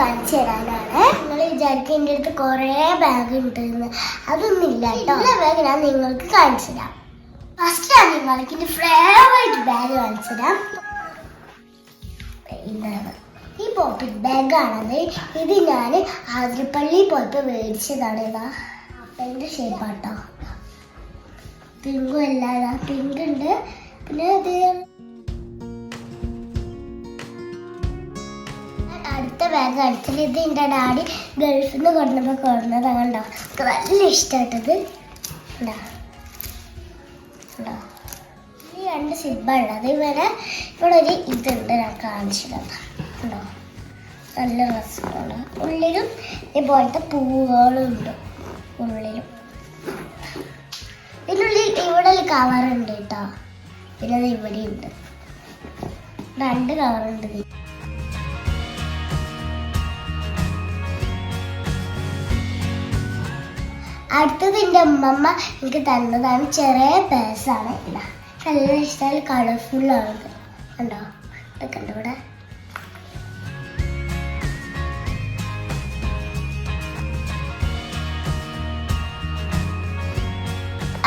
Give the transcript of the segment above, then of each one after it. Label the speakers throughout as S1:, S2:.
S1: കാണിച്ചു തരാനാണ്. നിങ്ങൾ വിചാരിക്കും എൻ്റെ അടുത്ത് കുറേ ബാഗ് ഉണ്ടെന്ന്. അതൊന്നും ഇല്ല കേട്ടോ. എല്ലാ ബാഗ് ഞാൻ നിങ്ങൾക്ക് കാണിച്ചു തരാം. ഫസ്റ്റ് ഞാൻ നിങ്ങൾക്ക് എൻ്റെ ഫേവറേറ്റ് ബാഗ് കാണിച്ചു തരാം. ഇതാണ് ഈ പോക്കറ്റ് ബാഗാണത്. ഇത് ഞാൻ ആതിരപ്പള്ളി പോയപ്പോൾ മേടിച്ചതാണ്. ഇതാ അപ്പൻ്റെ ഷേപ്പാട്ടോ. പിങ്കും അല്ല, പിങ്ക് ഉണ്ട്. പിന്നെ ഇത് അടുത്ത ബാഗ് അടിച്ചത്. ഇത് എൻ്റെ ഡാഡി ഗൾഫിൽ നിന്ന് കൊണ്ടുവന്നപ്പോൾ കൊണ്ടുവന്നതാണ്. കണ്ടോ, നല്ല ഇഷ്ടമായിട്ടത്. ഉണ്ടോ ഉണ്ടോ ഈ 2 സിബ്ബുള്ളത്. ഇവിടെ ഒരു ഇതുണ്ട്, ഞാൻ കാണിച്ചത്. ഉണ്ടോ, നല്ല രസമാണ്. ഉള്ളിലും ഇതുപോലത്തെ പൂവുകളും ഉണ്ട്. ഉള്ളിലും ഇതിനുള്ളിൽ ഇവിടെ ഒരു കവറുണ്ട് കേട്ടോ. പിന്നെ അത് ഇവിടെ ഉണ്ട്, 2 കവറുണ്ട്. അടുത്തത് എൻ്റെ അമ്മമ്മ എനിക്ക് തന്നതാണ്. ചെറിയ പേഴ്സാണ്. ഇതാ നല്ല ഇഷ്ടമായി, കളർഫുള്ളാണത്. കണ്ടോ, ഇതൊക്കെ ഉണ്ട് ഇവിടെ.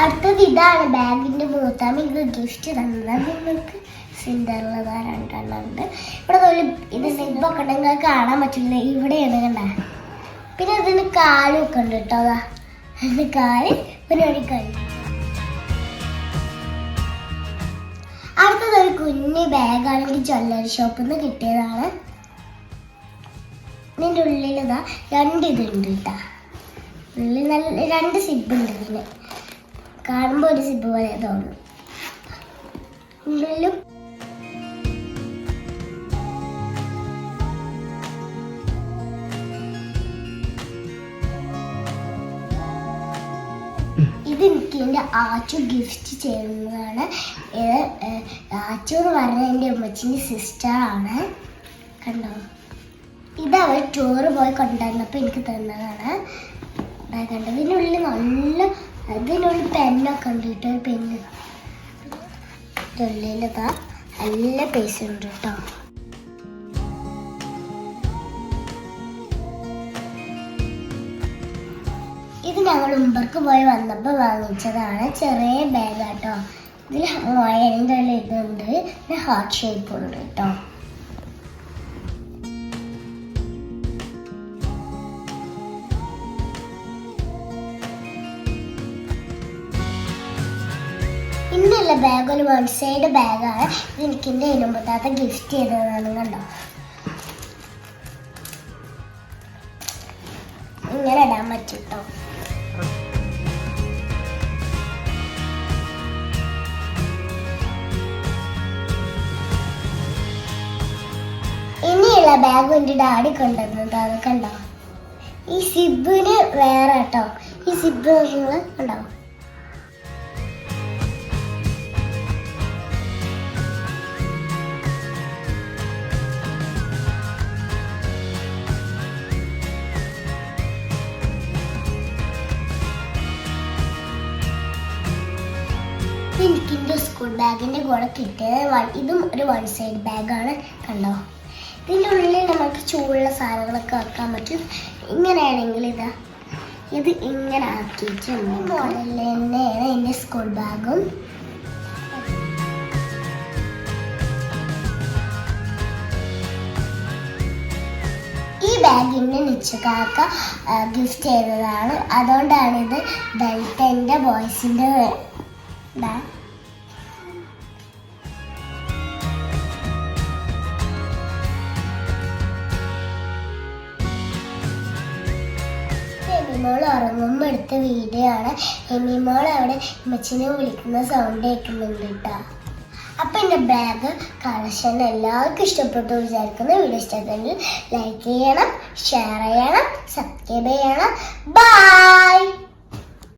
S1: അടുത്തത് ഇതാണ് ബാഗിൻ്റെ മൂത്താമ ഇത് ഗിഫ്റ്റ് തന്നത്. നിങ്ങൾക്ക് സിൻഡറിലതാ 2 എണ്ണം ഉണ്ട്. ഇവിടെ ഇത് സിബൊക്കെ ഉണ്ടെങ്കിൽ കാണാൻ പറ്റില്ല. ഇവിടെയാണ് കണ്ട. പിന്നെ അതിന് കാലൊക്കെ ഉണ്ട് കേട്ടോ. അതാ അതിന് കാല്, പിന്നെ ഒരു കൈ. അടുത്തത് ഒരു കുഞ്ഞ് ബാഗാണെങ്കിൽ ജ്വല്ലറി ഷോപ്പിൽ നിന്ന് കിട്ടിയതാണ്. ഇതിൻ്റെ ഉള്ളിൽ ഇതാ 2 ഇതുണ്ട് കേട്ടോ. ഉള്ളിൽ നല്ല 2 സിബ് ഉണ്ട്. ഇതിന് കാണുമ്പോൾ ഒരു സിബ് പോലെ തോന്നും. ഉള്ളിലും ഇത് എനിക്ക് എൻ്റെ ആച്ചു ഗിഫ്റ്റ് ചെയ്യുന്നതാണ്. ആച്ചു എന്ന് പറഞ്ഞാൽ എൻ്റെ അമ്മച്ചിൻ്റെ സിസ്റ്ററാണ്. കണ്ടോ, ഇതവർ ടൂറ് പോയി കൊണ്ടുവന്നപ്പോൾ എനിക്ക് തന്നതാണ്. കണ്ടോ, ഇതിനുള്ളിൽ ഇതിനുള്ളിൽ പെന്നൊക്കെ ഉണ്ട് കേട്ടോ. ഒരു പെന്ന് ഉള്ളിലിതാ നല്ല പൈസ ഉണ്ട് കേട്ടോ. ഇത് ഞങ്ങൾ മുമ്പർക്ക് പോയി വന്നപ്പോൾ വാങ്ങിച്ചതാണ്. ചെറിയ ബാഗാട്ടോ. ഇതിൽ മോയൻ്റെ ഇതുണ്ട്, പിന്നെ ഹാർട്ട് ഷേപ്പ് ഉണ്ട് കേട്ടോ. ഇന്നുള്ള ബാഗ് ഒരു 1 സൈഡ് ബാഗാണ്. ഇത് എനിക്ക് എൻ്റെ ഇനുമ്പത്താത്ത ഗിഫ്റ്റ് ചെയ്തതാണ്. കണ്ടോ, ഇങ്ങനെ ഇടാൻ പറ്റും കേട്ടോ. ഇനിയുള്ള ബാഗ് എൻ്റെ ഡാഡി കൊണ്ടുവന്നത്. അത് കണ്ടോ, ഈ സിബിന് വേറെ കേട്ടോ. ഈ സിബ് നിങ്ങൾ കണ്ടോ. എനിക്കിൻ്റെ സ്കൂൾ ബാഗിൻ്റെ കൂടെ കിട്ടിയത് ഇതും ഒരു 1 സൈഡ് ബാഗാണ്. കണ്ടോ, ഇതിൻ്റെ ഉള്ളിൽ നമുക്ക് ചൂടുള്ള സാധനങ്ങളൊക്കെ വെക്കാൻ പറ്റും. ഇങ്ങനെയാണെങ്കിൽ ഇത് ഇങ്ങനെ ആക്കിയിട്ട് മോഡലിൽ തന്നെയാണ് എൻ്റെ സ്കൂൾ ബാഗും. ഈ ബാഗിൻ്റെ നിശ്ചക്കാക്ക ഗിഫ്റ്റ് ചെയ്തതാണ്. അതുകൊണ്ടാണ് ഇത് ബെൽറ്റൻ്റെ ബോയ്സിൻ്റെ എമിമോൾ ഉറങ്ങുമ്പോൾ എടുത്ത വീഡിയോ ആണ്. എമിമോൾ അവിടെ അമ്മച്ചിനെ വിളിക്കുന്ന സൗണ്ട് കേൾക്കുന്നുണ്ട് കേട്ടോ. അപ്പം എൻ്റെ ബാഗ് കളക്ഷൻ എല്ലാവർക്കും ഇഷ്ടപ്പെട്ടു വിചാരിക്കുന്നു. വീഡിയോ ഇഷ്ടപ്പെട്ടെങ്കിൽ ലൈക്ക് ചെയ്യണം, ഷെയർ ചെയ്യണം, സബ്സ്ക്രൈബ് ചെയ്യണം. ബൈ.